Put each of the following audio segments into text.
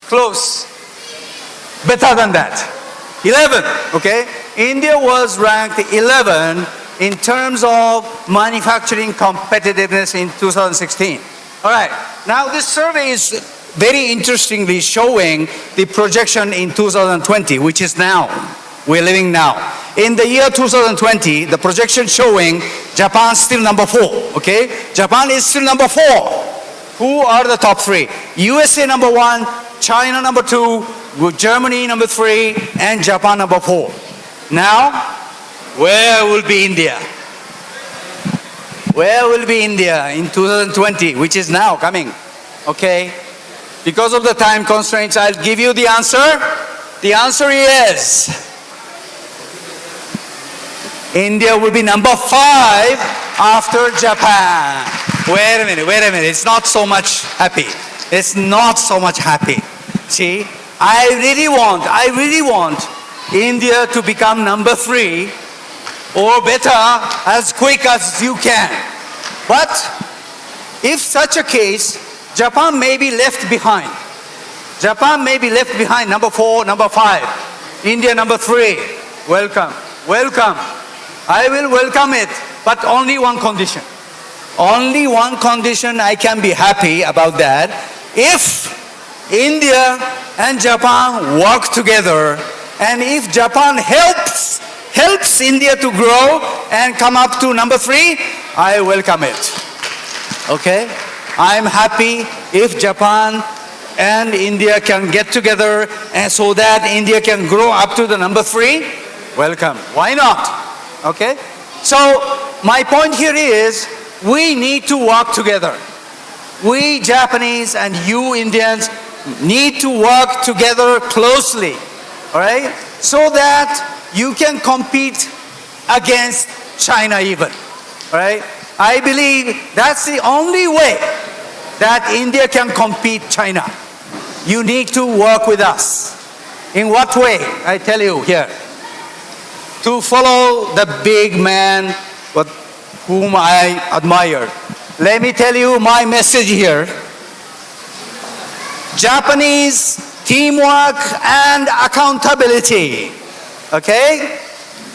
Close. Better than that. 11, okay? India was ranked 11 in terms of manufacturing competitiveness in 2016. All right, now this survey is very interestingly showing the projection in 2020, which is now. We're living now. In the year 2020, the projection showing Japan still number 4, okay? Japan is still number 4. Who are the top 3? USA number 1, China number 2, Germany number 3, and Japan number 4. Now, where will be India? Where will be India in 2020, which is now coming? Okay? Because of the time constraints, I'll give you the answer. The answer is India will be number 5 after Japan. Wait a minute. It's not so much happy. It's not so much happy. See, I really want India to become number 3 or better as quick as you can. But if such a case, Japan may be left behind. Japan may be left behind, number 4, number 5. India number 3. Welcome. I will welcome it, but only one condition. Only one condition I can be happy about that. If India and Japan work together, and if Japan helps India to grow and come up to number 3, I welcome it. Okay? I'm happy if Japan and India can get together and so that India can grow up to the number 3. Welcome. Why not? Okay? So my point here is we need to work together. We Japanese and you Indians need to work together closely. All right? So that you can compete against China even. All right? I believe that's the only way that India can compete China. You need to work with us. In what way? I tell you here. To follow the big man whom I admire. Let me tell you my message here. Japanese teamwork and accountability. Okay?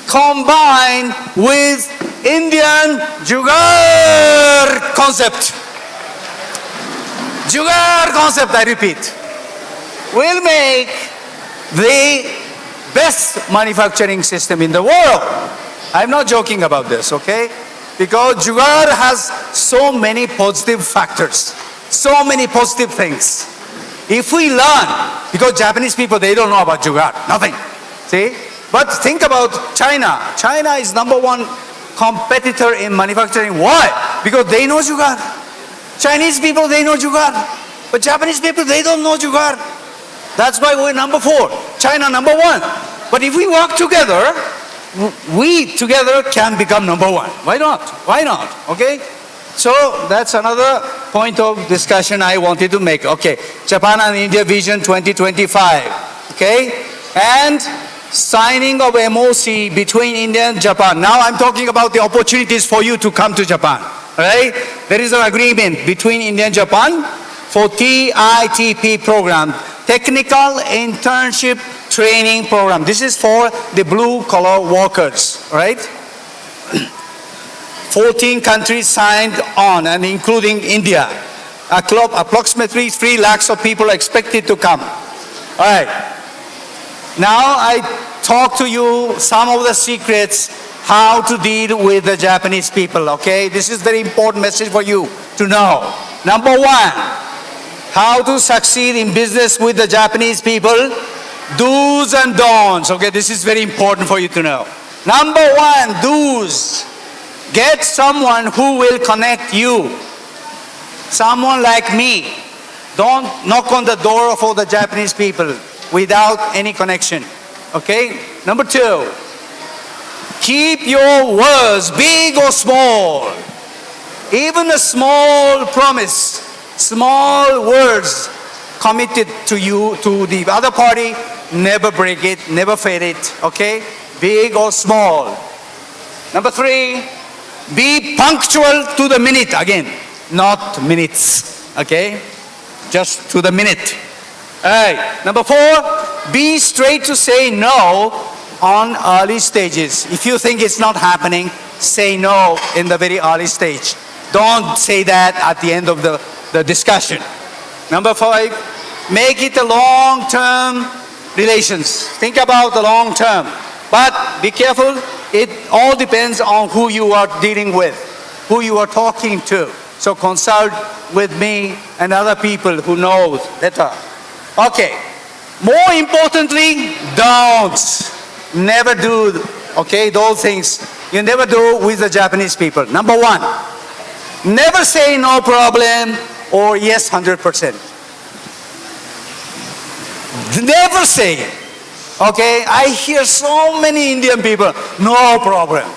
Combined with Indian Jugaad concept. Jugaad concept, I repeat, will make the best manufacturing system in the world. I'm not joking about this, okay? Because Jugaad has so many positive factors, so many positive things. If we learn, because Japanese people, they don't know about Jugaad, nothing, see? But think about China. China is number 1 competitor in manufacturing. Why? Because they know Jugaad. Chinese people, they know Jugaad. But Japanese people, they don't know Jugaad. That's why we're number 4. China number 1. But if we work together, we together can become number 1. Why not? Why not? Okay? So that's another point of discussion I wanted to make. Okay. Japan and India Vision 2025. Okay? And signing of MOC between India and Japan. Now I'm talking about the opportunities for you to come to Japan. Right? There is an agreement between India and Japan for TITP program, Technical Internship Training Program. This is for the blue-collar workers, right? 14 countries signed on, and including India. Approximately 3 lakhs of people are expected to come. All right. Now I talk to you some of the secrets how to deal with the Japanese people, okay? This is very important message for you to know. Number 1, how to succeed in business with the Japanese people. Do's and don'ts, okay? This is very important for you to know. Number 1, do's. Get someone who will connect you. Someone like me. Don't knock on the door for the Japanese people without any connection, okay? Number 2, keep your words, big or small. Even a small promise, small words committed to you, to the other party, never break it, never fade it, okay? Big or small. Number 3, be punctual to the minute, again, not minutes, okay? Just to the minute. Alright, number 4, be straight to say no on early stages. If you think it's not happening, say no in the very early stage. Don't say that at the end of the discussion. Number 5, make it a long-term relations. Think about the long term. But be careful, it all depends on who you are dealing with, who you are talking to. So consult with me and other people who know better. Okay. More importantly, don't. Never do, okay, those things. You never do with the Japanese people. Number 1, never say no problem or yes 100%. Never say it. Okay, I hear so many Indian people, no problem.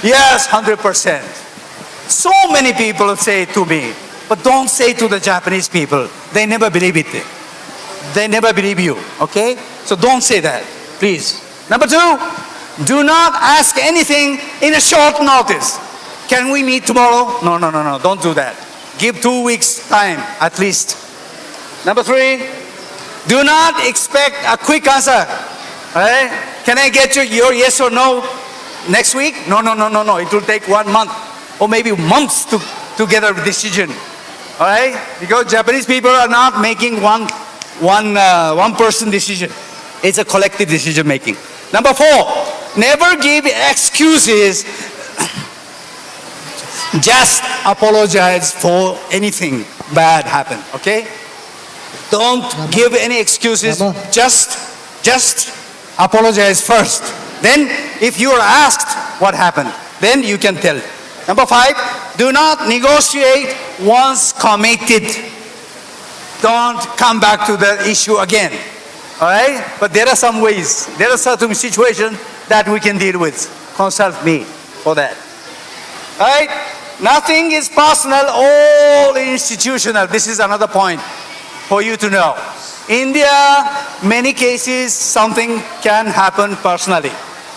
Yes, 100%. So many people say it to me, but don't say it to the Japanese people. They never believe it. They never believe you, okay? So don't say that, please. Number 2, do not ask anything in a short notice. Can we meet tomorrow? No, don't do that. Give 2 weeks time, at least. Number 3, do not expect a quick answer. Right? Can I get your yes or no next week? No. It will take 1 month or maybe months to get a decision. All right? Because Japanese people are not making one person decision. It's a collective decision making. Number 4, never give excuses. Just apologize for anything bad happen. Okay? Don't give any excuses. Just apologize first. Then, if you are asked what happened, then you can tell. Number 5, do not negotiate once committed. Don't come back to the issue again. All right? But there are some ways. There are certain situations that we can deal with. Consult me for that. All right? Nothing is personal, all institutional. This is another point for you to know. India, many cases, something can happen personally,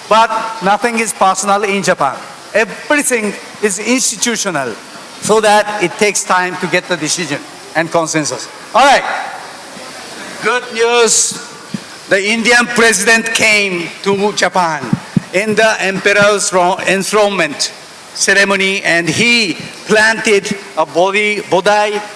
but nothing is personal in Japan. Everything is institutional, so that it takes time to get the decision and consensus. All right. Good news. The Indian president came to Japan in the emperor's enthronement ceremony, and he planted a Bodhi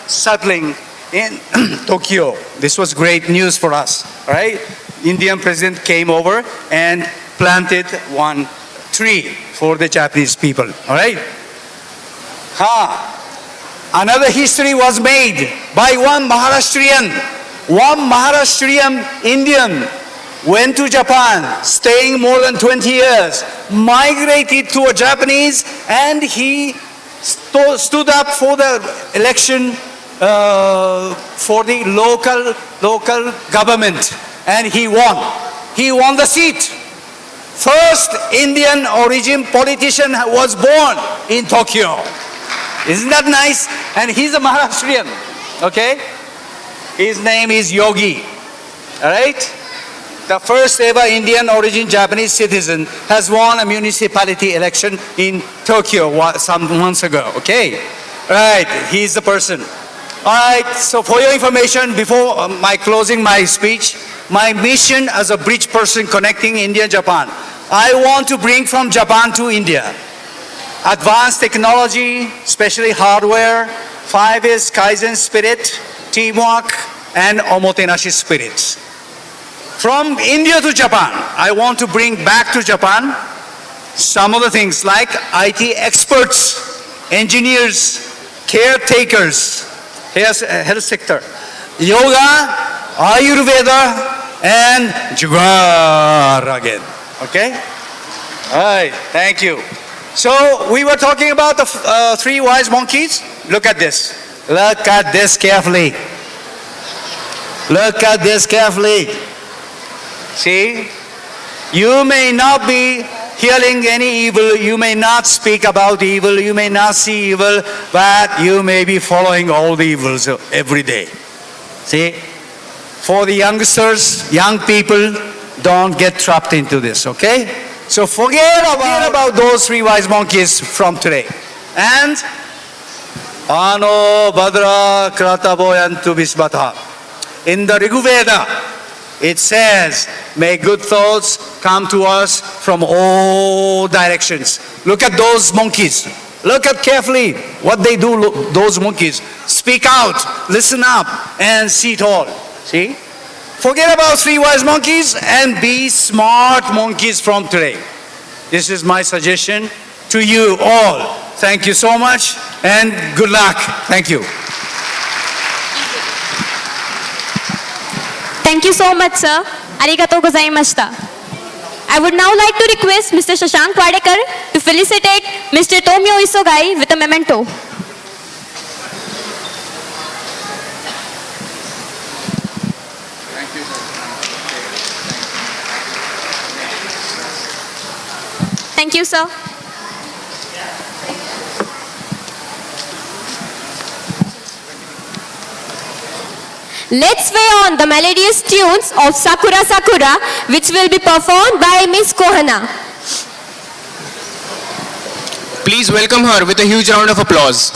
sapling in Tokyo. This was great news for us, right? Indian president came over and planted one tree for the Japanese people, all right? Another history was made by one Maharashtrian Indian went to Japan, staying more than 20 years, migrated to a Japanese, and he stood up for the election for the local government, and he won. He won the seat. First Indian origin politician was born in Tokyo. Isn't that nice? And he's a Maharashtrian, okay? His name is Yogi, all right? The first ever Indian origin Japanese citizen has won a municipality election in Tokyo some months ago, okay? Right, he's the person. All right, so for your information, before my closing my speech, my mission as a bridge person connecting India and Japan, I want to bring from Japan to India advanced technology, especially hardware, 5S Kaizen spirit, teamwork, and omotenashi spirits. From India to Japan, I want to bring back to Japan some of the things like IT experts, engineers, caretakers, health sector, yoga, Ayurveda, and Jugaad again. Okay? All right, thank you. So we were talking about the 3 wise monkeys. Look at this. Look at this carefully. Look at this carefully. See? You may not be hearing any evil, you may not speak about evil, you may not see evil, but you may be following all the evils every day. See? For the youngsters, young people, don't get trapped into this, okay? So forget about those 3 wise monkeys from today. And Ano Badra Krata Boyantu Bisbata. In the Rigveda, it says, may good thoughts come to us from all directions. Look at those monkeys. Look at carefully what they do, those monkeys. Speak out, listen up, and see it all. See? Forget about three wise monkeys and be smart monkeys from today. This is my suggestion to you all. Thank you so much and good luck. Thank you. Thank you so much, sir. Arigatou gozaimashita. I would now like to request Mr. Shashank Wadekar to felicitate Mr. Tomio Isogai with a memento. Thank you, sir. Let's sway on the melodious tunes of Sakura Sakura, which will be performed by Miss Kohana. Please welcome her with a huge round of applause.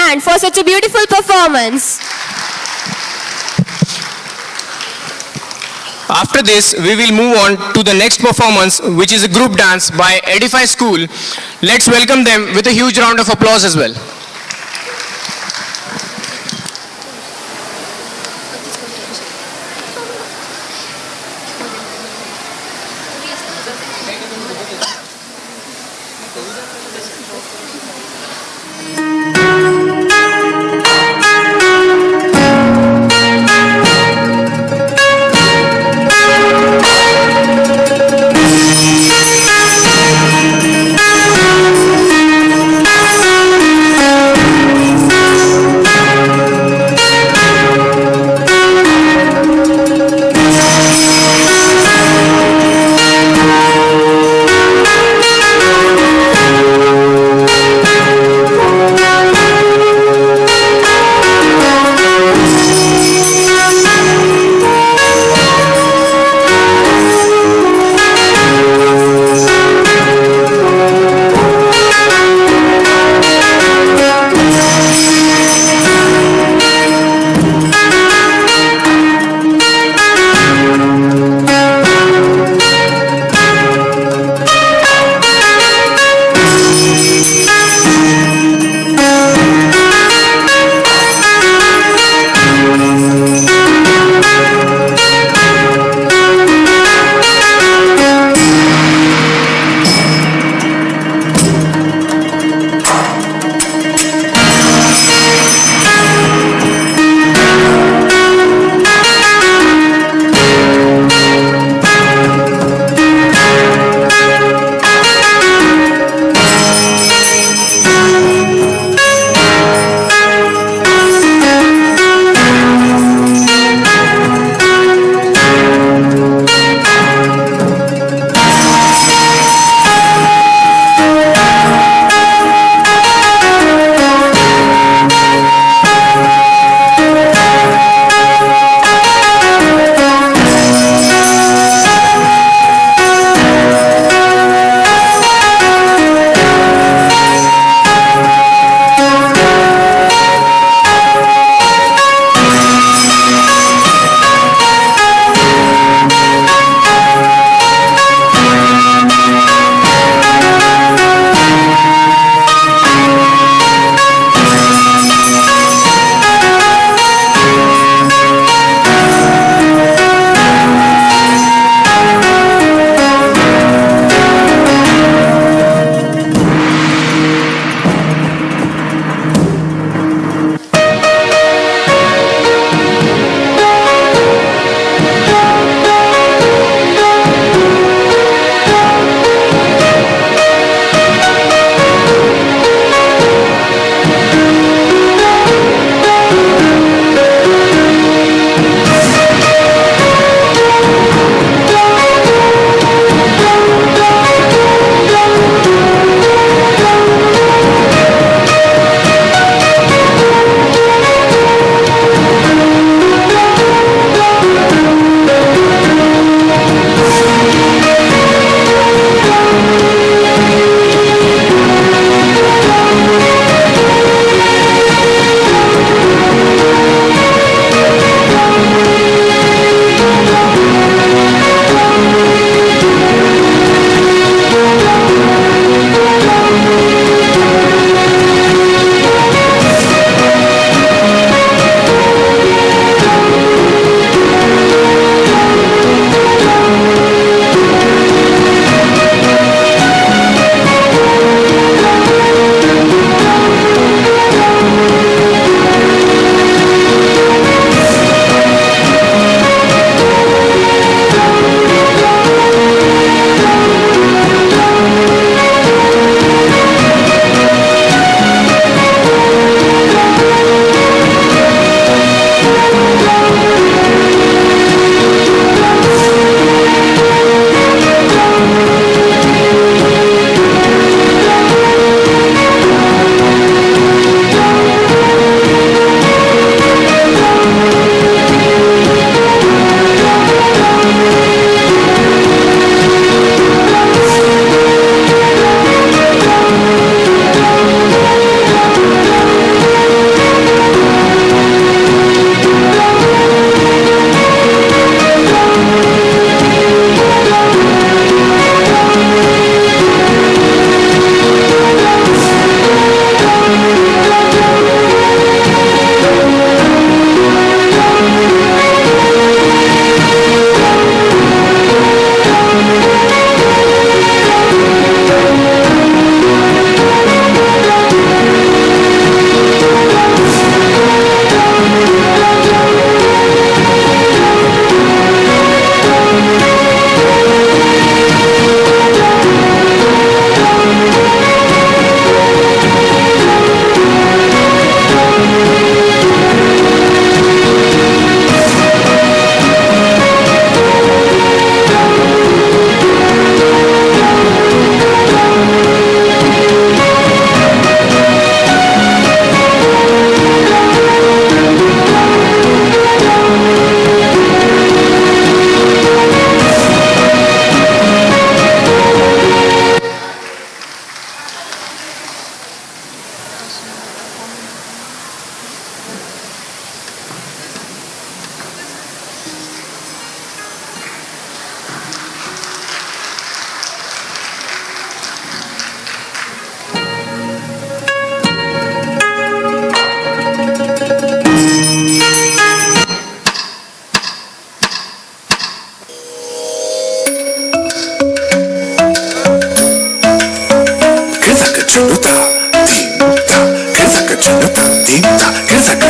hand for such a beautiful performance. After this, we will move on to the next performance, which is a group dance by Edify School. Let's welcome them with a huge round of applause as well.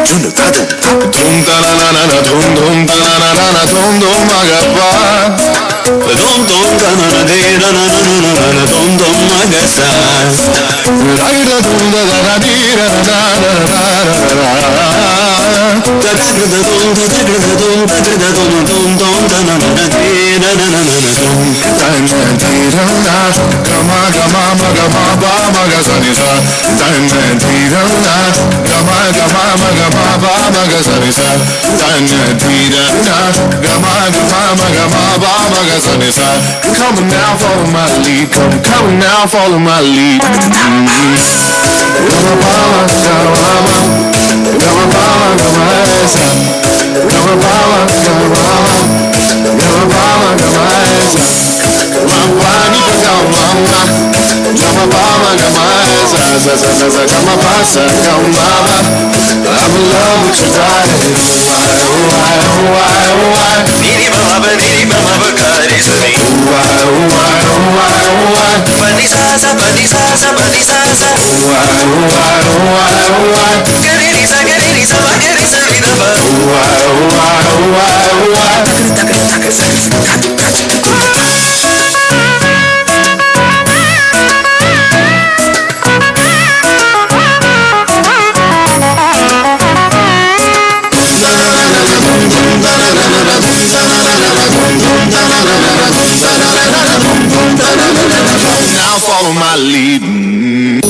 Dhum ta na na na na dhum ta na na na na dhum ma ga pa. Dhum ta na na de na na na na na na dhum ma ga sa. Ra ga dhum da da da di ra na na na na na na. Da da da dhum da da da dhum da da da dhum ta na na na de na na na na na dhum. Ta na di ra na ga ma ga ma ma ga ma ba ma ga sa ni sa. Ta na di ra na ga ma ga ma ma ga ma ba ma ga sa ni sa. Ta na di ra na ga ma ga ma ma ga ma ba ma ga sa ni sa. Come now, follow my lead. Come now, follow my lead. Come on, I'm in love with your body. Niri baba kari sani. Pani sa sa pani sa sa pani sa sa. Gari sa ma gari sa ni da ba. Now follow my lead.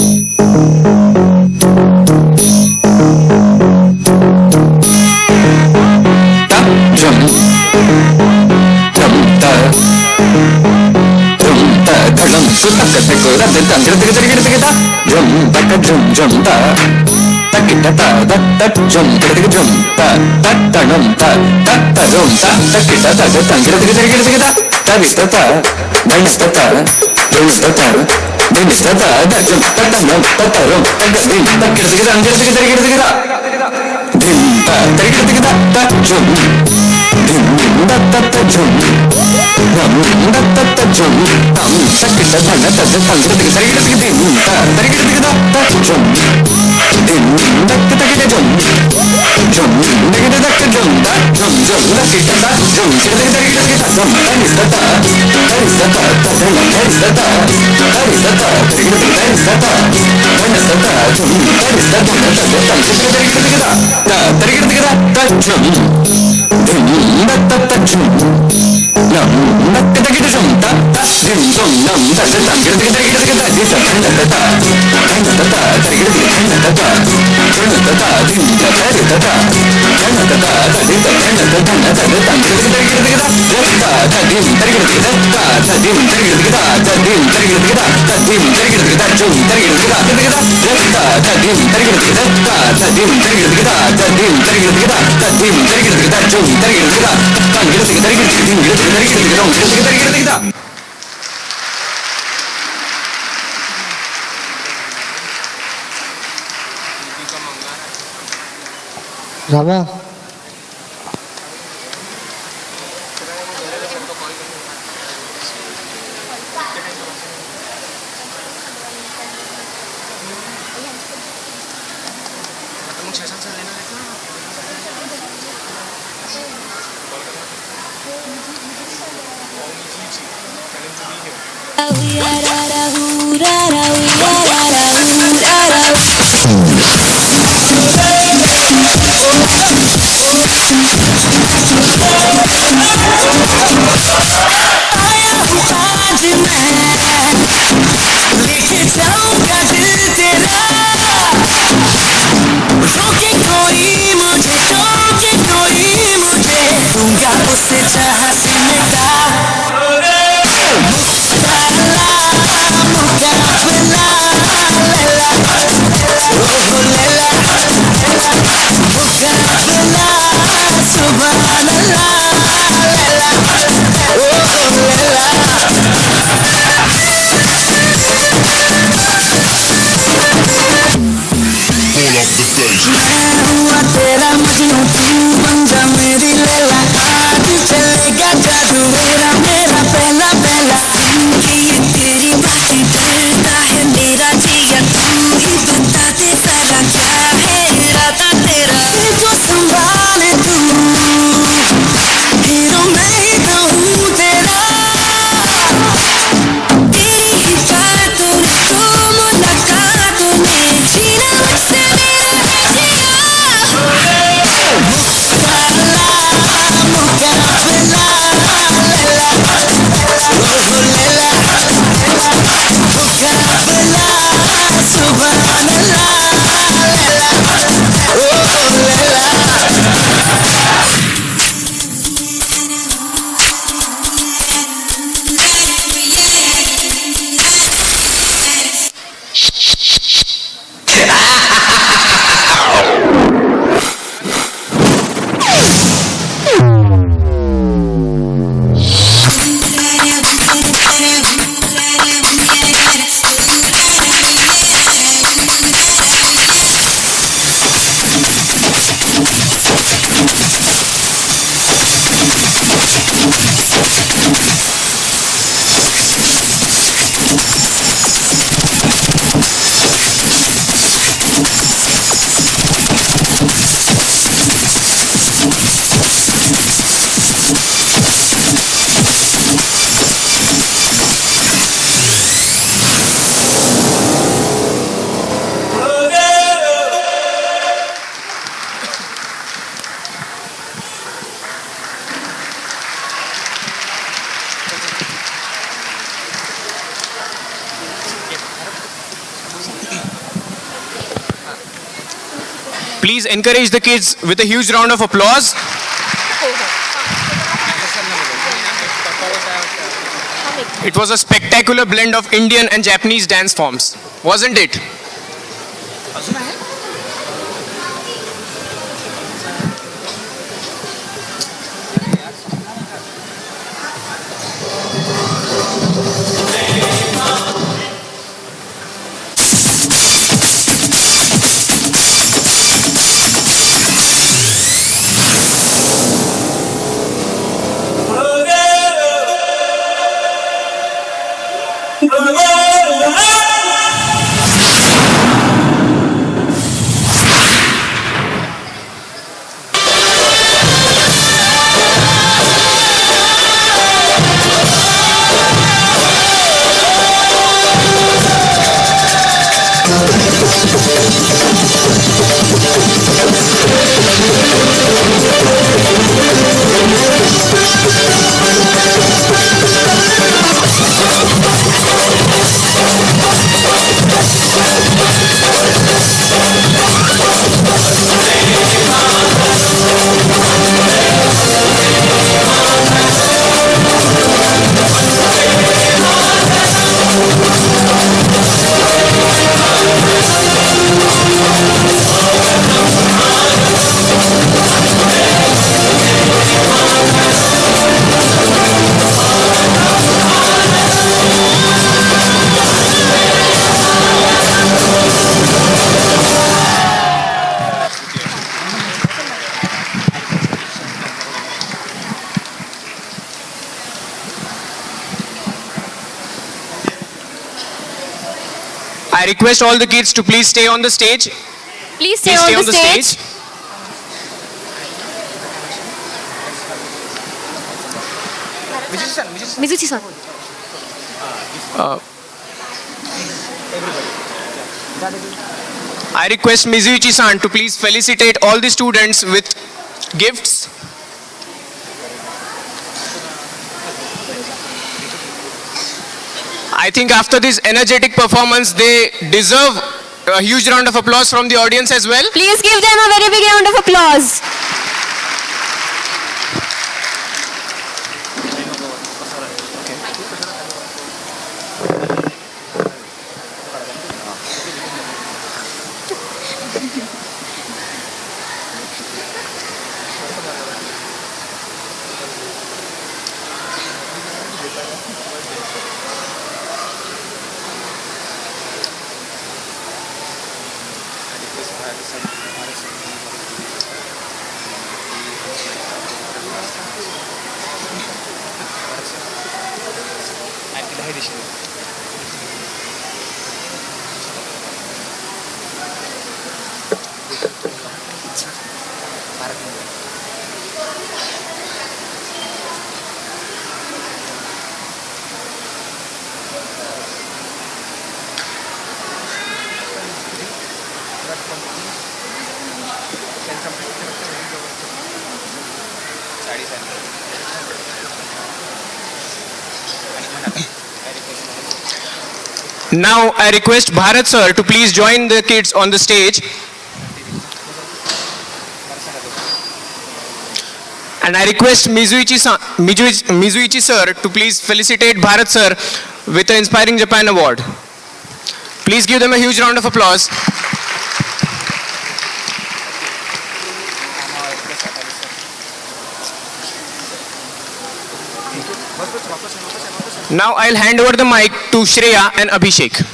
Rama. So Please encourage the kids with a huge round of applause. It was a spectacular blend of Indian and Japanese dance forms, wasn't it? I request all the kids to please stay on the stage. Please stay Please on the stage. Mizuchi-san. I request Mizuichi-san to please felicitate all the students with gifts. I think after this energetic performance, they deserve a huge round of applause from the audience as well. Please give them a very big round of applause. Now I request Bharat sir to please join the kids on the stage. And I request Mizuichi sir to please felicitate Bharat sir with the Inspiring Japan Award. Please give them a huge round of applause. Now I'll hand over the mic to Shreya and Abhishek.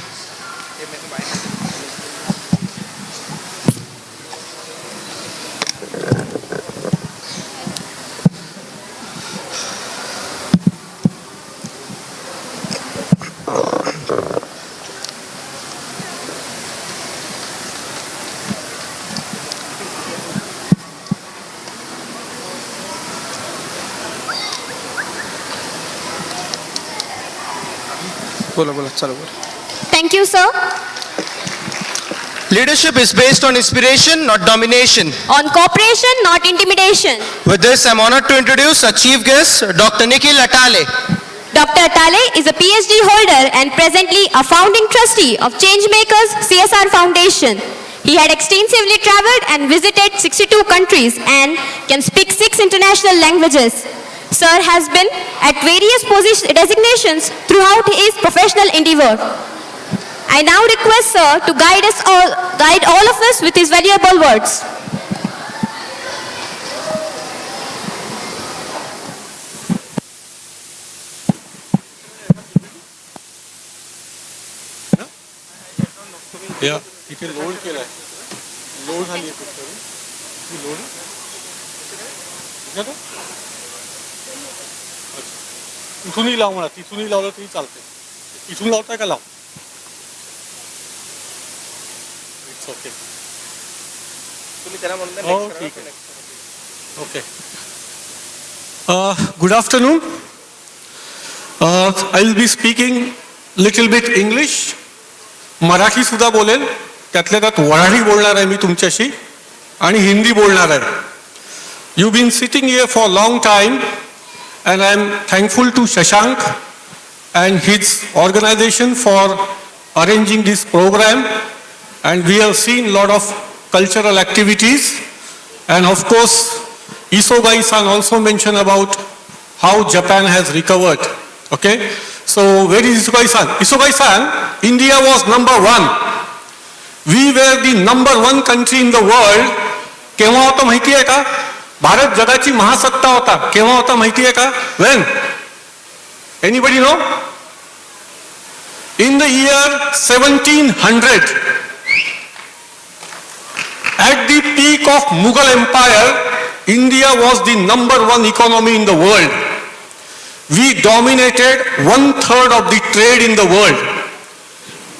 Thank you, sir. Leadership is based on inspiration, not domination. On cooperation, not intimidation. With this, I'm honored to introduce our chief guest, Dr. Nikhil Atale. Dr. Atale is a PhD holder and presently a founding trustee of Changemakers CSR Foundation. He had extensively traveled and visited 62 countries and can speak 6 international languages. Sir has been at various designations throughout his professional endeavor. I now request Sir to guide all of us with his valuable words. या इथे load केलाय load झाली आहे picture ही load अच्छा इथूनही लाव म्हणा तिथूनही लावलं तरी चालते इथून लावताय का लाव इट्स ओके हो ठीक आहे okay good afternoon I will be speaking little bit English Marathi सुद्धा बोलेल त्यातल्या त्यात वऱ्हाडी बोलणार आहे मी तुमच्याशी आणि हिंदी बोलणार आहे you been sitting here for long time and I am thankful to Shashank and his organisation for arranging this programme and we have seen lot of cultural activities and of course इसोगाई-san also mentioned about how Japan has recovered. Okay, so where is Issogai-san? Issogai-san, India was number 1. We were the number 1 country in the world. केव्हा होता माहिती आहे का? भारत जगाची महासत्ता होता. केव्हा होता माहिती आहे का? When? Anybody know? In the year 1700. At the peak of Mughal Empire, India was the number 1 economy in the world. We dominated 1/3 of the trade in the world.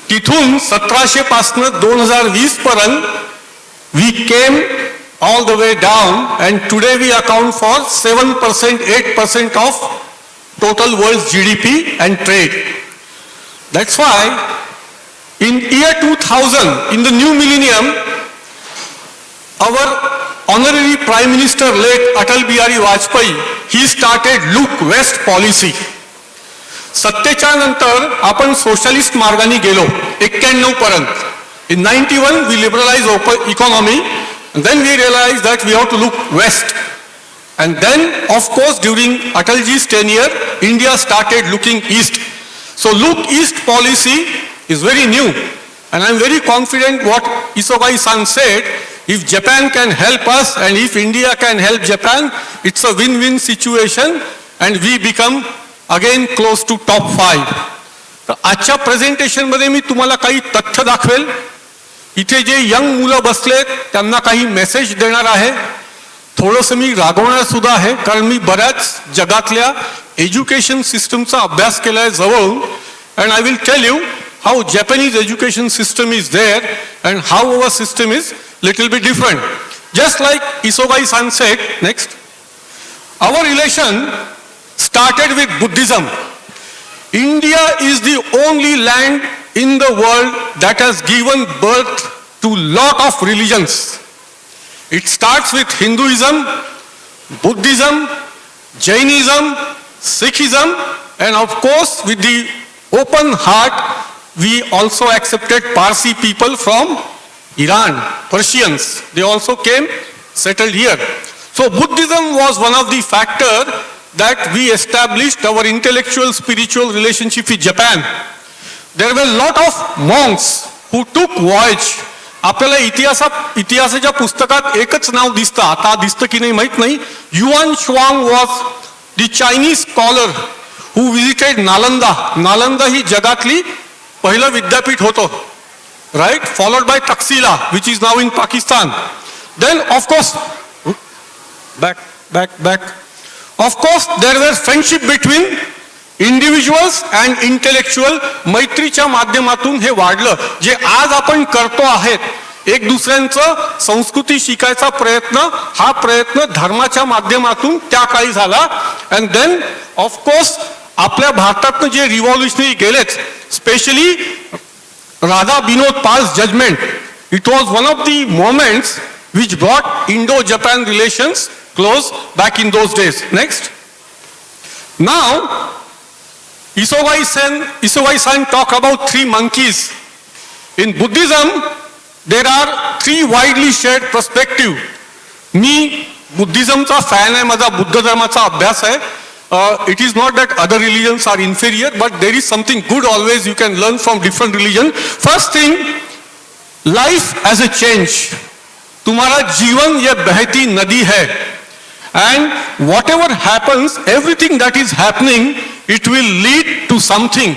तिथून 1700 पासून 2020 पर्यंत we came all the way down and today we account for 7%, 8% of total world's GDP and trade. That's why in year 2000, in the new millennium, our Honorary Prime Minister late Atal Bihari Vajpayee, he started Look West policy. सत्तेच्या नंतर आपण socialist मार्गाने गेलो 91 पर्यंत. In 91 we liberalized open economy and then we realized that we have to look west. And then of course during Atalji's tenure India started looking east. So look east policy is very new and I am very confident what Issogai-san said. If Japan can help us and if India can help Japan, it's a win-win situation and we become again close to top 5. तर आजच्या प्रेझेंटेशनमध्ये मी तुम्हाला काही तथ्य दाखवेल. इथे जे young मुलं बसलेत त्यांना काही मेसेज देणार आहे. थोडंसं मी रागवणार सुद्धा आहे कारण मी बऱ्याच जगातल्या एज्युकेशन सिस्टमचा अभ्यास केलाय जवळून and I will tell you how Japanese education system is there and how our system is little bit different. Just like Issogai-san said, next, our relation started with Buddhism. India is the only land in the world that has given birth to lot of religions. It starts with Hinduism, Buddhism, Jainism, Sikhism, and of course with the open heart we also accepted Parsi people from Iran, Persians. They also came, settled here. So Buddhism was one of the factors that we established our intellectual, spiritual relationship with Japan. There were a lot of monks who took voyage. आपल्याला इतिहासाच्या पुस्तकात एकच नाव दिसतं, आता दिसतं की नाही माहित नाही. Yuan Shuang was the Chinese scholar who visited Nalanda. Nalanda ही जगातली पहिलं विद्यापीठ होतं. Right, followed by Taxila, which is now in Pakistan. Then, of course, back. Of course, there were friendship between individuals and intellectual. मैत्रीच्या माध्यमातून हे वाढलं. जे आज आपण करतो आहेत, एक दुसऱ्यांचं संस्कृती शिकायचा प्रयत्न, हा प्रयत्न धर्माच्या माध्यमातून त्या काळी झाला. And then, of course, आपल्या भारतातनं जे रिव्हॉल्युशनरी गेलेच, specially Radha Binod Pal's judgment, it was one of the moments which brought Indo-Japan relations close back in those days. Next. Now, Issogai-san talk about 3 monkeys. In Buddhism, there are 3 widely shared perspective. मी बुद्धिझमचा fan आहे, माझा बुद्ध धर्माचा अभ्यास आहे. It is not that other religions are inferior, but there is something good always you can learn from different religion. First thing, life as a change. तुम्हारा जीवन ये बहती नदी है, and whatever happens, everything that is happening, it will lead to something.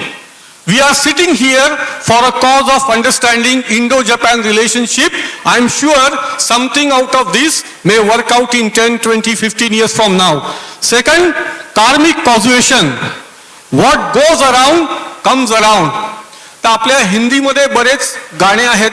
We are sitting here for a cause of understanding Indo-Japan relationship. I am sure something out of this may work out in 10, 20, 15 years from now. Second, karmic causation. What goes around comes around. तर आपल्या हिंदीमध्ये बरेच गाणे आहेत.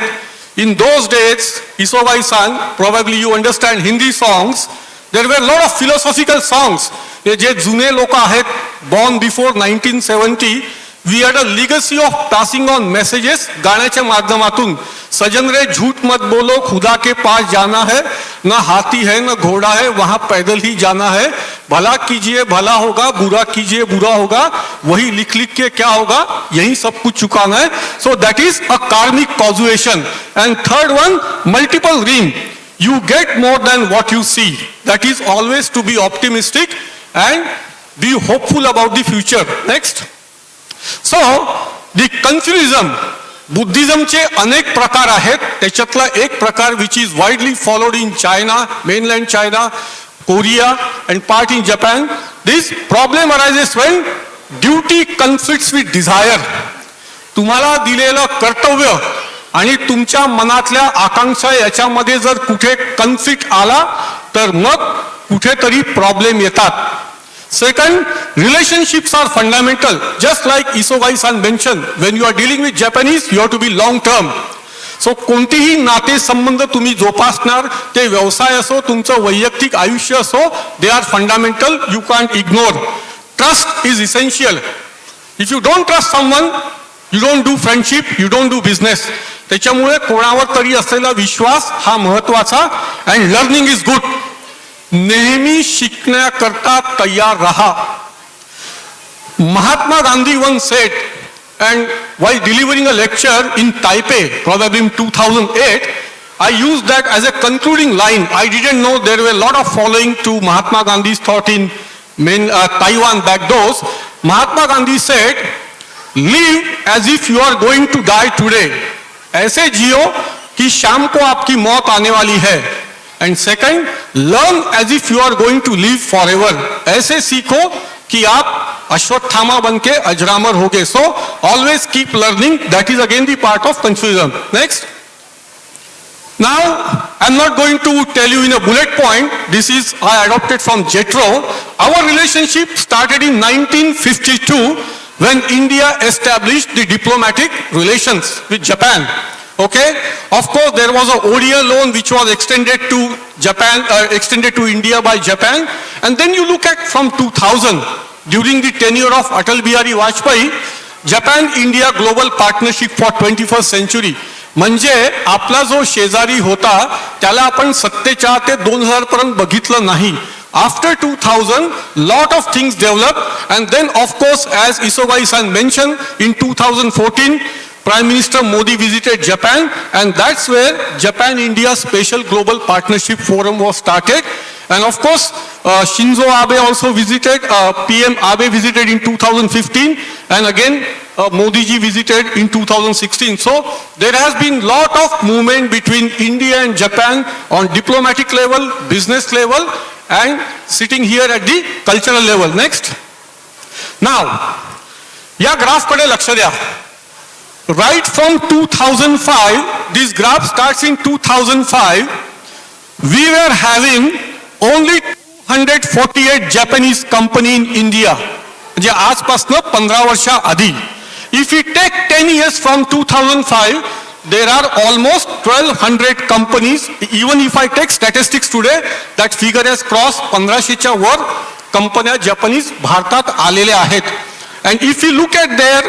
In those days, Isobai sang, probably you understand Hindi songs. There were a lot of philosophical songs. हे जे जुने लोक आहेत, born before 1970, we had a legacy of passing on messages गाण्याच्या माध्यमातून. सजन रे झूठ मत बोलो, खुदा के पास जाना है, न हाथी है न घोड़ा है, वहां पैदल ही जाना है, भला कीजिए भला होगा, बुरा कीजिए बुरा होगा, वही लिख लिख के क्या होगा, यही सब कुछ चुकाना है. So that is a karmic causation. And third one, multiple realm. You get more than what you see. That is always to be optimistic and be hopeful about the future. Next. So, the Confucianism, बुद्धिझमचे अनेक प्रकार आहेत. त्याच्यातला एक प्रकार which is widely followed in China, mainland China, Korea and part in Japan. This problem arises when duty conflicts with desire. तुम्हाला दिलेलं कर्तव्य आणि तुमच्या मनातल्या आकांक्षा याच्यामध्ये जर कुठे कन्फ्लिक्ट आला तर मग कुठेतरी प्रॉब्लेम येतात. Second, relationships are fundamental. Just like Isogai-san mentioned, when you are dealing with Japanese, you have to be long term. So कोणतेही नाते संबंध तुम्ही जोपासणार, ते व्यवसाय असो, तुमचं वैयक्तिक आयुष्य असो, they are fundamental. You can't ignore. Trust is essential. If you don't trust someone, you don't do friendship, you don't do business. त्याच्यामुळे कोणावर तरी असलेला विश्वास हा महत्वाचा. And learning is good. नेहमी शिकण्याकरता तयार रहा. Mahatma Gandhi once said, and while delivering a lecture in Taipei, probably in 2008, I used that as a concluding line. I didn't know there were a lot of following to Mahatma Gandhi's thought in Taiwan back those. Mahatma Gandhi said, live as if you are going to die today. ऐसे जियो कि शाम को आपकी मौत आने वाली है. And second, learn as if you are going to live forever. ऐसे सीखो कि आप अश्वत्थामा बनके अजरामर होगे. So always keep learning. That is again the part of Confucianism. Next. Now I'm not going to tell you in a bullet point. This is I adopted from Jetro. Our relationship started in 1952 when India established the diplomatic relations with Japan. Okay, of course there was a ODA loan which was extended to Japan, extended to India by Japan. And then you look at from 2000, during the tenure of Atal Bihari Vajpayee, Japan-India Global Partnership for 21st Century. म्हणजे आपला जो शेजारी होता त्याला आपण 77 ते 2000 पर्यंत बघितलं नाही. After 2000, lot of things developed, and then of course, as Isogai-san mentioned, in 2014, Prime Minister Modi visited Japan, and that's where Japan-India Special Global Partnership Forum was started. And of course, Shinzo Abe also visited, PM Abe visited in 2015, and again, Modi ji visited in 2016. So there has been lot of movement between India and Japan on diplomatic level, business level, and sitting here at the cultural level. Next. Now, या graph कडे लक्ष द्या. Right from 2005, this graph starts in 2005, we were having only 248 Japanese company in India. म्हणजे आजपासून 15 वर्षा आधी. If we take 10 years from 2005, there are almost 1200 companies. Even if I take statistics today, that figure has crossed 1500च्या वर कंपन्या Japanese भारतात आलेल्या आहेत. And if you look at their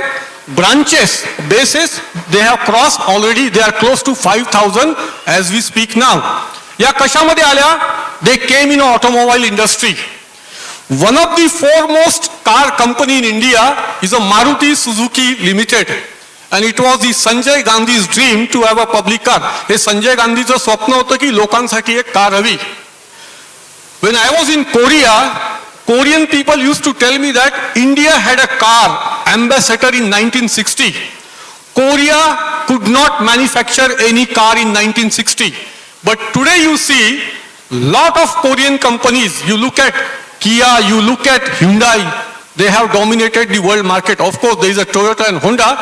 branches, bases, they have crossed already, they are close to 5,000 as we speak now. या कशामध्ये आल्या? They came in automobile industry. One of the foremost car company in India is a Maruti Suzuki Limited. and it was the Sanjay Gandhi's dream to have a public car. हे संजय गांधीचं स्वप्न होतं की लोकांसाठी एक car हवी. When I was in Korea, Korean people used to tell me that India had a car ambassador in 1960. Korea could not manufacture any car in 1960. But today you see lot of Korean companies, you look at Kia, you look at Hyundai, they have dominated the world market. Of course, there is a Toyota and Honda,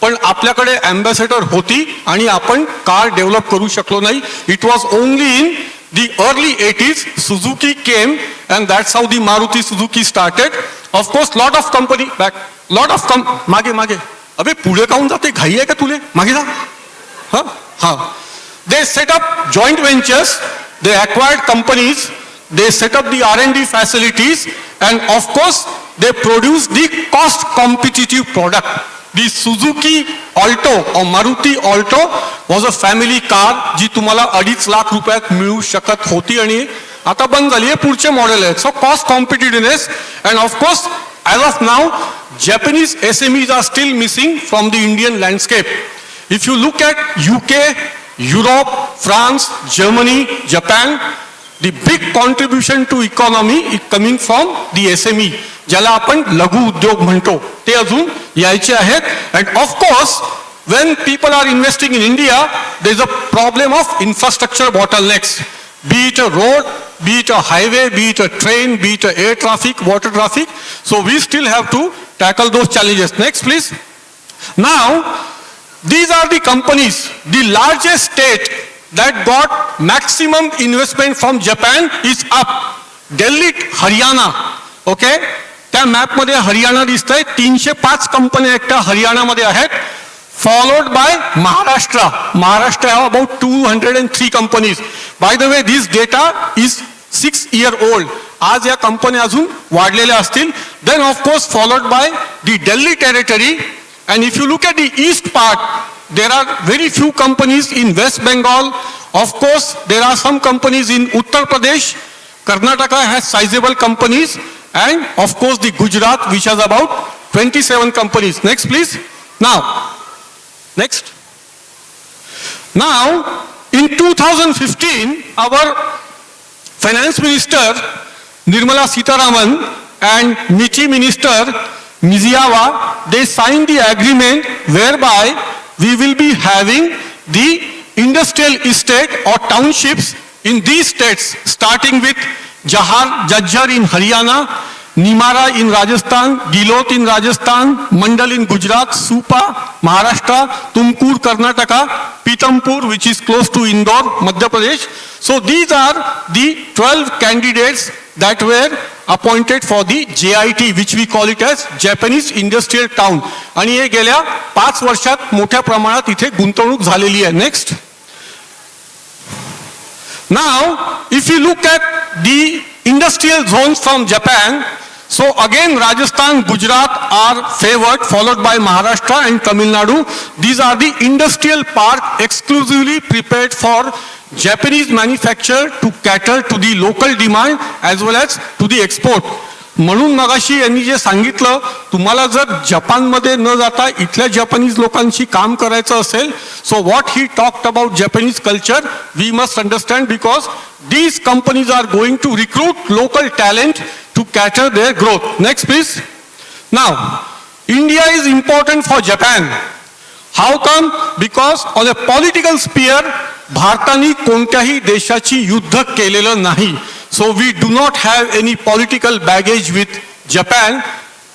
पण आपल्याकडे ambassador होती आणि आपण car develop करू शकलो नाही. It was only in the early 80s, Suzuki came and that's how the Maruti Suzuki started. Of course, lot of company, मागे, अबे पुढे काऊन जाते, घाई आहे का तुले, मागे जा. हाँ. They set up joint ventures, they acquired companies, they set up the R&D facilities, and of course, they produce the cost competitive product. The Suzuki Alto or Maruti Alto was a family car जी तुम्हाला 2.5 लाख रुपयात मिळू शकत होती आणि आता बंद झाली आहे, पुढचे मॉडेल आहेत. So cost competitiveness, and of course as of now Japanese SMEs are still missing from the Indian landscape. If you look at UK, Europe, France, Germany, Japan, the big contribution to economy is coming from the SME, ज्याला आपण लघु उद्योग म्हणतो, ते अजून यायचे आहेत. And of course, when people are investing in India, there is a problem of infrastructure bottlenecks, be it a road, be it a highway, be it a train, be it a air traffic, water traffic. So we still have to tackle those challenges. Next, please. Now, these are the companies. The largest state that got maximum investment from Japan is up. Delhi, Haryana. Okay? त्या map मध्ये हरियाणा दिसतंय. 305 कंपन्या एकट्या हरियाणामध्ये आहेत. Followed by Maharashtra. Maharashtra have about 203 companies. By the way, this data is 6-year-old. आज या कंपन्या अजून वाढलेल्या असतील. Then of course followed by the Delhi territory. And if you look at the east part, there are very few companies in West Bengal. Of course, there are some companies in Uttar Pradesh. Karnataka has sizable companies. And of course the Gujarat, which has about 27 companies. Next please. Next. Now, in 2015, our finance minister Nirmala Sitharaman and MITI minister Miyazawa, they signed the agreement whereby we will be having the industrial estate or townships in these states, starting with Jhajjar in Haryana, Nimara in Rajasthan, Gilot in Rajasthan, Mandal in Gujarat, Supa, Maharashtra, Tumkur, Karnataka, Pithampur, which is close to Indore, Madhya Pradesh. So these are the 12 candidates that were appointed for the JIT, which we call it as Japanese Industrial Town. आणि हे गेल्या 5 वर्षात मोठ्या प्रमाणात इथे गुंतवणूक झालेली आहे. Next. Now, if you look at the industrial zones from Japan, so again Rajasthan, Gujarat are favored, followed by Maharashtra and Tamil Nadu. These are the industrial park exclusively prepared for Japanese manufacture to cater to the local demand as well as to the export. म्हणून मगाशी यांनी जे सांगितलं, तुम्हाला जर जपानमध्ये न जाता इथल्या जपानीज लोकांशी काम करायचं असेल, so what he talked about Japanese culture we must understand, because these companies are going to recruit local talent to cater their growth. Next please. Now, India is important for Japan. How come? Because on a political sphere, भारताने कोणत्याही देशाची युद्ध केलेलं नाही. So we do not have any political baggage with Japan,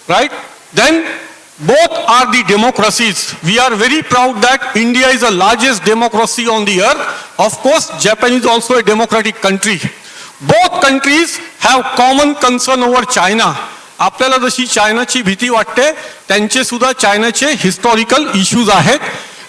right? Then both are the democracies. We are very proud that India is the largest democracy on the earth. Of course, Japan is also a democratic country. Both countries have common concern over China. आपल्याला जशी चायनाची भीती वाटते, त्यांचे सुद्धा चायनाचे historical issues आहेत.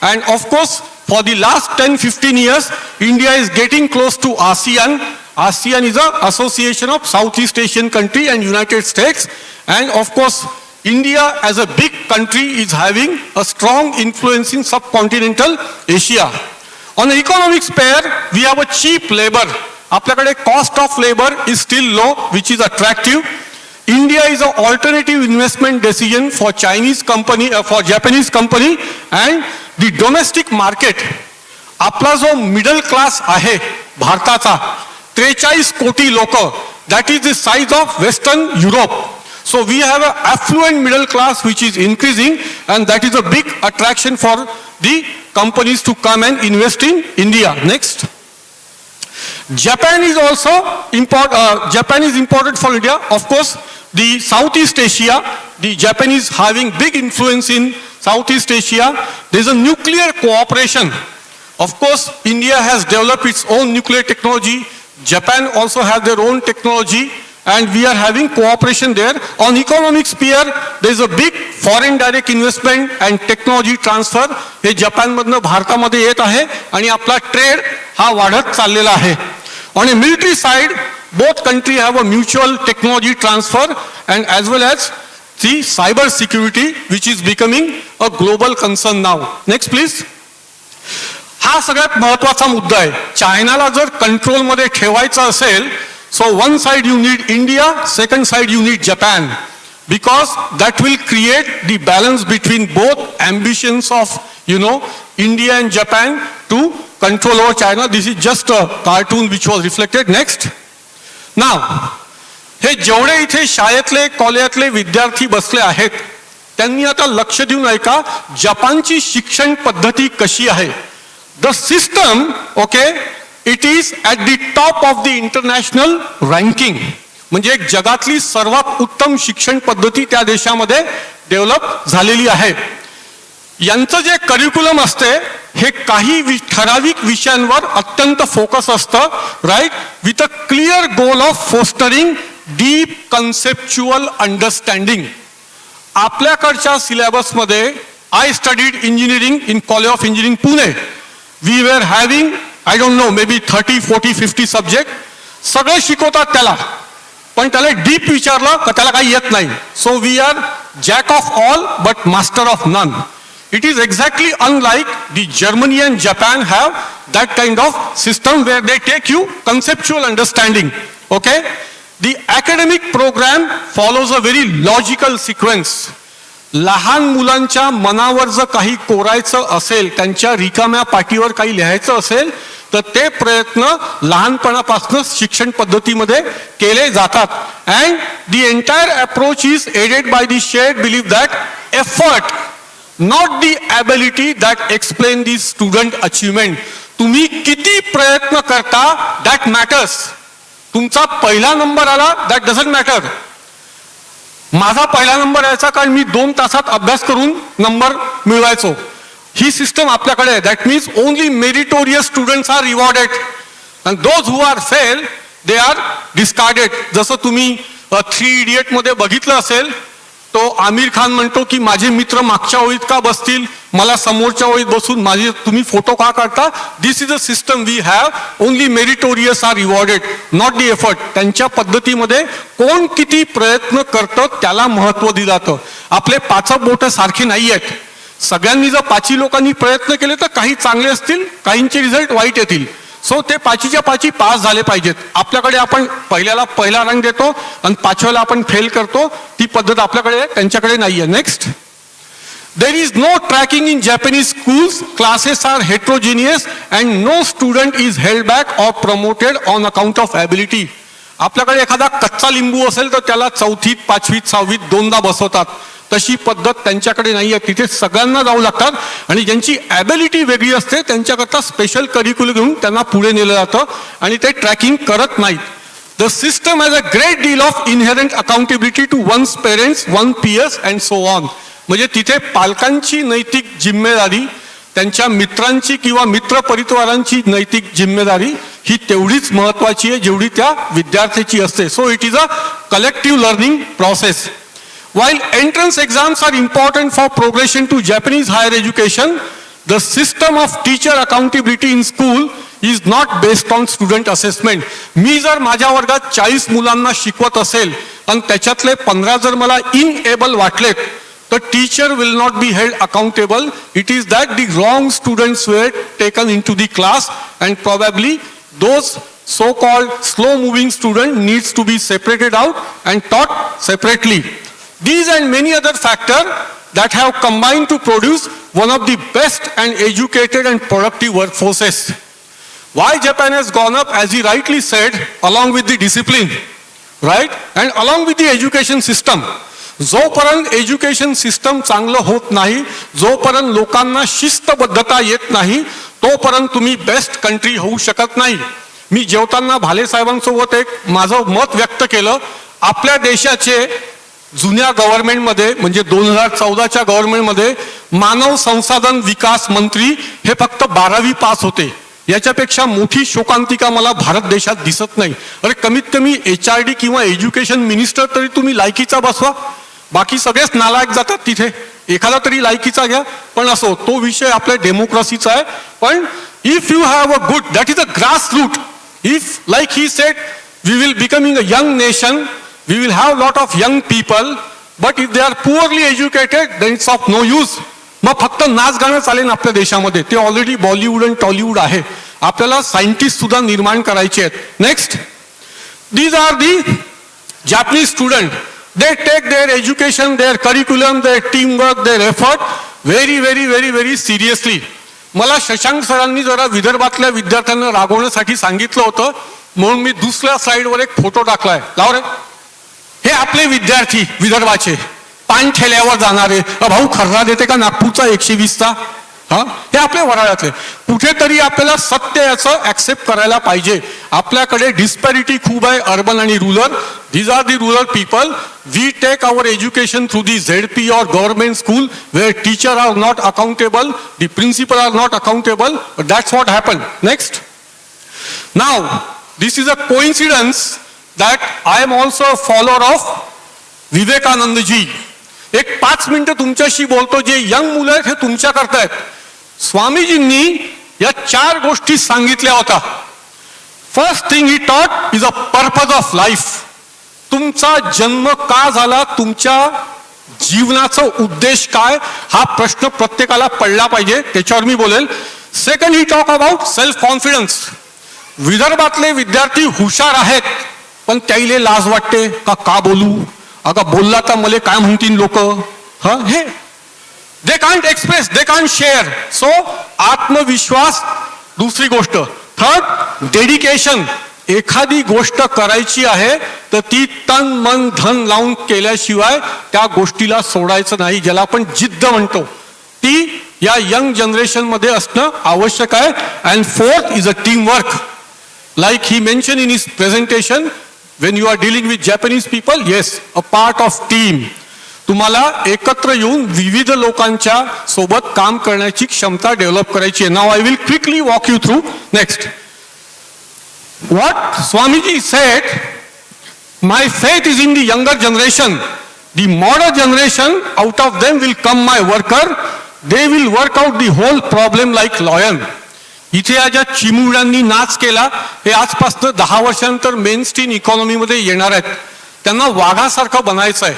And of course, for the last 10-15 years, India is getting close to ASEAN. ASEAN is an association of Southeast Asian country and United States. And of course, India as a big country is having a strong influence in subcontinental Asia. On the economic sphere, we have a cheap labor. आपल्याकडे cost of labor is still low, which is attractive. India is an alternative investment decision for Japanese company and the domestic market. आपला जो middle class आहे भारताचा 43 कोटी लोक, that is the size of Western Europe. So we have an affluent middle class which is increasing, and that is a big attraction for the companies to come and invest in India. Next. Japan is also Japan is important for India. Of course, the Southeast Asia, the Japanese having big influence in Southeast Asia. There is a nuclear cooperation. Of course, India has developed its own nuclear technology. Japan also has their own technology, and we are having cooperation there. On economic sphere, there is a big foreign direct investment and technology transfer. हे जपानमधनं भारतामध्ये येत आहे आणि आपला trade हा वाढत चाललेला आहे. On a military side, both countries have a mutual technology transfer and as well as the cyber security, which is becoming a global concern now. Next, please. हा सगळ्यात महत्वाचा मुद्दा आहे. चायनाला जर कंट्रोलमध्ये ठेवायचं असेल, so one side you need India, second side you need Japan, because that will create the balance between both ambitions of India and Japan to control over China. This is just a cartoon which was reflected. Next. Now, हे जेवढे इथे शाळेतले कॉलेजातले विद्यार्थी बसले आहेत त्यांनी आता लक्ष देऊन ऐका, जपानची शिक्षण पद्धती कशी आहे. The system, okay, it is at the top of the international ranking. म्हणजे एक जगातली सर्वात उत्तम शिक्षण पद्धती त्या देशामध्ये डेव्हलप झालेली आहे. यांचं जे करिक्युलम असते हे काही ठराविक विषयांवर अत्यंत फोकस असतं, right, with a clear goal of fostering deep conceptual understanding. आपल्याकडच्या सिलेबसमध्ये I studied engineering in college of engineering Pune. We were having I don't know may be 30, 40, 50 subject. सगळं शिकवतात त्याला, पण त्याला डीप विचारलं का त्याला काही येत नाही. So we are jack of all but master of none. It is exactly unlike the Germany and Japan have that kind of system where they take you conceptual understanding. Okay? The academic program follows a very logical sequence. लहान मुलांच्या मनावर जर काही कोरायचं असेल, त्यांच्या रिकाम्या पाठीवर काही लिहायचं असेल, तर ते प्रयत्न लहानपणापासून शिक्षण पद्धतीमध्ये केले जातात. And the entire approach is aided by the shared belief that effort, not the ability that explain the student achievement. तुम्ही किती प्रयत्न करता that matters. तुमचा पहिला नंबर आला that doesn't matter. माझा पहिला नंबर यायचा कारण मी 2 तासात अभ्यास करून नंबर मिळवायचो. ही सिस्टम आपल्याकडे आहे. That means only meritorious students are rewarded and those who are fail they are discarded. जसं तुम्ही 3 इडियट मध्ये बघितलं असेल, तो आमिर खान म्हणतो की माझे मित्र मागच्या ओळीत का बसतील, मला समोरच्या ओळीत बसून माझे तुम्ही फोटो का काढता. This is a system we have. Only meritorious are rewarded, not the effort. त्यांच्या पद्धतीमध्ये कोण किती प्रयत्न करतं त्याला महत्व दिलं जातं. आपले 5 बोट सारखे नाही आहेत. सगळ्यांनी जर 5 लोकांनी प्रयत्न केले तर काही चांगले असतील, काहींचे रिझल्ट वाईट येतील. सो ते 5च्या 5 पास झाले पाहिजेत. आपल्याकडे आपण पहिल्याला पहिला रँक देतो आणि 5व्याला आपण फेल करतो. ती पद्धत आपल्याकडे त्यांच्याकडे नाहीये. Next. There is no tracking in Japanese schools. Classes are heterogeneous and no student is held back or promoted on account of ability. आपल्याकडे एखादा कच्चा लिंबू असेल तर त्याला 4थीत, 5वीत, 6वीत 2दा बसवतात. तशी पद्धत त्यांच्याकडे नाही आहे. तिथे सगळ्यांना जाऊ लागतात आणि ज्यांची ॲबिलिटी वेगळी असते त्यांच्याकरता स्पेशल करिक्युलम घेऊन त्यांना पुढे नेलं जातं आणि ते ट्रॅकिंग करत नाहीत. The system has a great deal of inherent accountability to one's parents, one peers and so on. म्हणजे तिथे पालकांची नैतिक जिम्मेदारी, त्यांच्या मित्रांची किंवा मित्र परिवारांची नैतिक जिम्मेदारी ही तेवढीच महत्वाची आहे जेवढी त्या विद्यार्थ्याची असते. So it is a collective learning process. While entrance exams are important for progression to Japanese higher education, the system of teacher accountability in school is not based on student assessment. मी जर माझ्या वर्गात 40 मुलांना शिकवत असेल आणि त्याच्यातले 15 जर मला इनएबल वाटलेत तर teacher will not be held accountable. It is that the wrong students were taken into the class and probably those so-called slow-moving student needs to be separated out and taught separately. These and many other factors that have combined to produce one of the best and educated and productive workforces. Why Japan has gone up, as he rightly said, along with the discipline, right? And along with the education system. जोपर्यंत education system चांगलं होत नाही, जोपर्यंत लोकांना शिस्तबद्धता येत नाही, तोपर्यंत तुम्ही बेस्ट कंट्री होऊ शकत नाही. मी जेवताना भाले साहेबांसोबत एक माझं मत व्यक्त केलं. आपल्या देशाचे जुन्या गव्हर्नमेंटमध्ये म्हणजे 2014च्या गव्हर्नमेंटमध्ये मानव संसाधन विकास मंत्री हे फक्त 12वी पास होते. याच्यापेक्षा मोठी शोकांतिका मला भारत देशात दिसत नाही. अरे कमीत कमी HRD किंवा एज्युकेशन मिनिस्टर तरी तुम्ही लायकीचा बसवा. बाकी सगळेच नालायक जातात तिथे. एखादा तरी लायकीचा घ्या. पण असो, तो विषय आपल्या डेमोक्रेसीचा आहे. पण if you have a good, that is a grass root. If like he said we will becoming a young nation, we will have lot of young people, but if they are poorly educated then it's of no use. मग फक्त नाच गाणं चालेल आपल्या देशामध्ये. ते already Bollywood आणि Tollywood आहे. आपल्याला सायंटिस्ट सुद्धा निर्माण करायचे आहेत. Next, these are the Japanese student. They take their education, their curriculum, their teamwork, their effort very, very, very, very seriously. मला शशांक सरांनी जरा विदर्भातल्या विद्यार्थ्यांना रागवण्यासाठी सांगितलं होतं, म्हणून मी दुसऱ्या स्लाइडवर एक फोटो टाकलाय. लाव रे. हे आपले विद्यार्थी विदर्भाचे पान ठेल्यावर जाणारे. भाऊ खर्रा देते का नागपूरचा 120चा? हा, हे आपले वराळ्यातले. कुठेतरी आपल्याला सत्य याचं ऍक्सेप्ट करायला पाहिजे. आपल्याकडे डिस्पॅरिटी खूप आहे, अर्बन आणि rural. These are the rural people. We take our education through the ZP or government school where teachers are not accountable, the principal are not accountable. But that's what happened. Next. Now, this is a coincidence that I am also a follower of Vivekananda ji. एक 5 मिनिटं तुमच्याशी बोलतो. जे young मुलं आहेत हे तुमच्या करतायत. स्वामीजींनी या 4 गोष्टी सांगितल्या होत्या. First thing he taught is a purpose of life. तुमचा जन्म का झाला, तुमच्या जीवनाचा उद्देश काय, हा प्रश्न प्रत्येकाला पडला पाहिजे. त्याच्यावर मी बोलेल. Second he talk about self confidence. विदर्भातले विद्यार्थी हुशार आहेत, पण त्याईले लाज वाटते का बोलू, अगं बोलला तर मला काय म्हणतील लोक. हे they can't express, they can't share. So आत्मविश्वास दुसरी गोष्ट. Third, dedication. एखादी गोष्ट करायची आहे तर ती तन मन धन लावून केल्याशिवाय त्या गोष्टीला सोडायचं नाही, ज्याला आपण जिद्द म्हणतो, ती या यंग जनरेशन मध्ये असणं आवश्यक आहे. And fourth is a team work. Like he mention in his presentation, when you are dealing with Japanese people, yes, a part of team. तुम्हाला एकत्र येऊन विविध लोकांच्या सोबत काम करण्याची क्षमता डेव्हलप करायची आहे. Now I will quickly walk you through. Next, what Swamiji said, my faith is in the younger generation. The modern generation, out of them will come my worker. They will work out the whole problem like lion. इथे या ज्या चिमुरड्यांनी नाच केला, हे आजपासून 10 वर्षांनंतर main stream इकॉनॉमीमध्ये येणार आहेत. त्यांना वाघासारखं बनायचं आहे.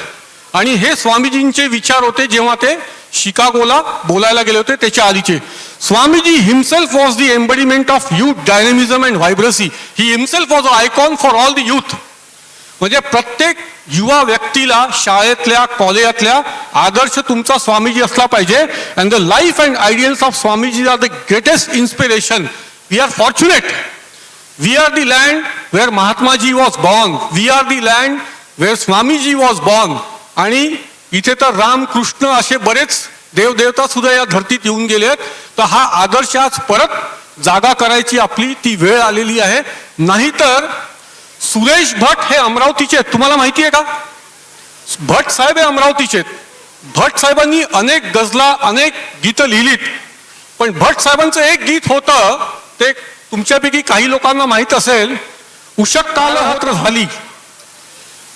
आणि हे स्वामीजींचे विचार होते जेव्हा ते शिकागोला बोलायला गेले होते, त्याच्या आधीचे. Swamiji himself was the embodiment of youth dynamism and vibrancy. He himself was a icon for all the youth. म्हणजे प्रत्येक युवा व्यक्तीला शाळेतल्या कॉलेजातल्या आदर्श तुमचा स्वामीजी असला पाहिजे. And the life and ideals of Swamiji are the greatest inspiration. We are fortunate. We are the land where Mahatmaji was born. We are the land where Swamiji was born. आणि इथे तर राम कृष्ण असे बरेच देवदेवता सुद्धा या धरतीत येऊन गेले आहेत. तर हा आदर्श आज परत जागा करायची आपली ती वेळ आलेली आहे. नाहीतर सुरेश भट हे अमरावतीचे आहेत. तुम्हाला माहिती आहे का? भट साहेब हे अमरावतीचे आहेत. भट साहेबांनी अनेक गझला, अनेक गीतं लिहिलीत. पण भट साहेबांचं एक गीत होतं, ते तुमच्यापैकी काही लोकांना माहित असेल, उशक काल होत झाली,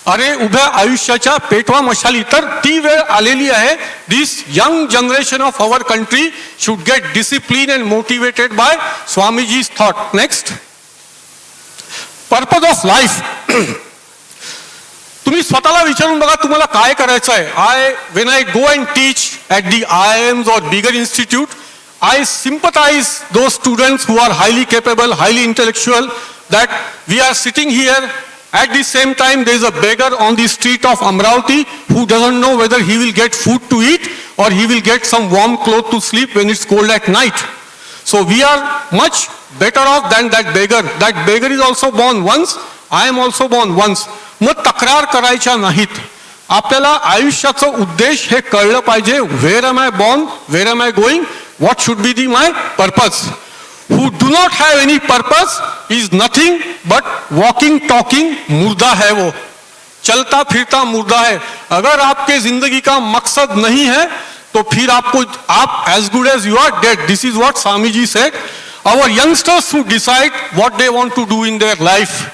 अरे उभ्या आयुष्याच्या पेटवा मशाली. तर ती वेळ आलेली आहे. This young generation of our country should get discipline and motivated by Swamiji's thought. Next, purpose of life. तुम्ही स्वतःला विचारून बघा तुम्हाला काय करायचं आहे. when I go and teach at the IIMs or bigger institute, I sympathize those students who are highly capable, highly intellectual, that we are sitting here. At the same time, there is a beggar on the street of Amravati who doesn't know whether he will get food to eat or he will get some warm clothes to sleep when it's cold at night. So we are much better off than that beggar. That beggar is also born once. I am also born once. मग तक्रार करायच्या नाहीत. आपल्याला आयुष्याचा उद्देश हे कळलं पाहिजे. Where am I born? Where am I going? What should be my purpose? Who do not have any purpose is nothing but walking, talking, मुर्दा है वो, चलता फिरता मुर्दा है. अगर आपके जिंदगी का मकसद नहीं है तो फिर आप as good as you are dead. This is what Swami ji said. Our youngsters who decide what they want to do in their life,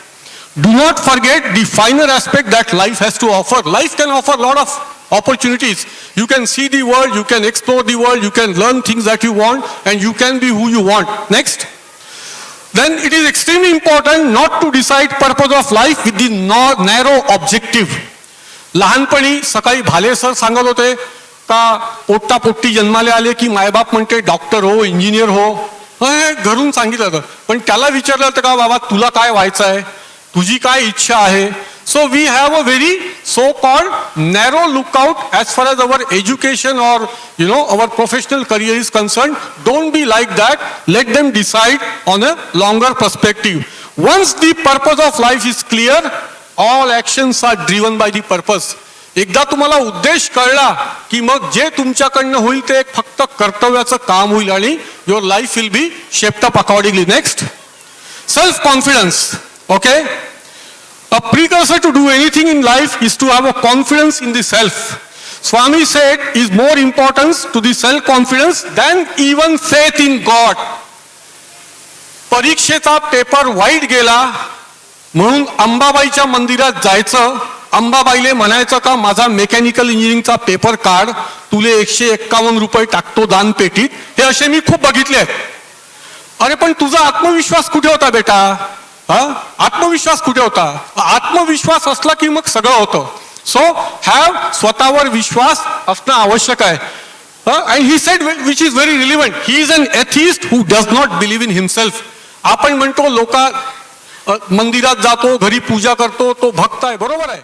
do not forget the finer aspect that life has to offer. Life can offer a lot of opportunities. You can see the world, you can explore the world, you can learn things that you want, and you can be who you want. Next. Then it is extremely important not to decide purpose of life with the narrow objective. लहानपणी सकाळी भाले sir सांगत होते का पोट्टा potty जन्माले आले की मायबाप म्हणते डॉक्टर हो, इंजिनियर हो. घरून सांगितलं होतं, पण त्याला विचारलं होतं का बाबा तुला काय व्हायचं आहे, तुझी काय इच्छा आहे. So we have a very so-called narrow lookout as far as our education or our professional career is concerned. Don't be like that. Let them decide on a longer perspective. Once the purpose of life is clear, all actions are driven by the purpose. एकदा तुम्हाला उद्देश कळला की मग जे तुमच्याकडनं होईल ते एक फक्त कर्तव्याचं काम होईल आणि your life will be shaped up accordingly. Next, self confidence. Okay. A precursor to do anything in life is to have a confidence in the self. Swami said is more importance to the self confidence than even faith in God. परीक्षेचा paper white गेला म्हणून अंबाबाईच्या मंदिरात जायचं, अंबाबाईले म्हणायचं का माझा mechanical इंजिनिअरिंगचा paper काढ, तुले 151 रुपये टाकतो दानपेटीत. हे असे मी खूप बघितले आहेत. अरे पण तुझा आत्मविश्वास कुठे होता बेटा? आत्मविश्वास कुठे होता? आत्मविश्वास असला की मग सगळं होतं. सो हॅव स्वतःवर विश्वास असणं आवश्यक आहे. And he said which is very relevant, he is an atheist who does not believe in himself. आपण म्हणतो लोक मंदिरात जातो, घरी पूजा करतो, तो भक्त आहे, बरोबर आहे.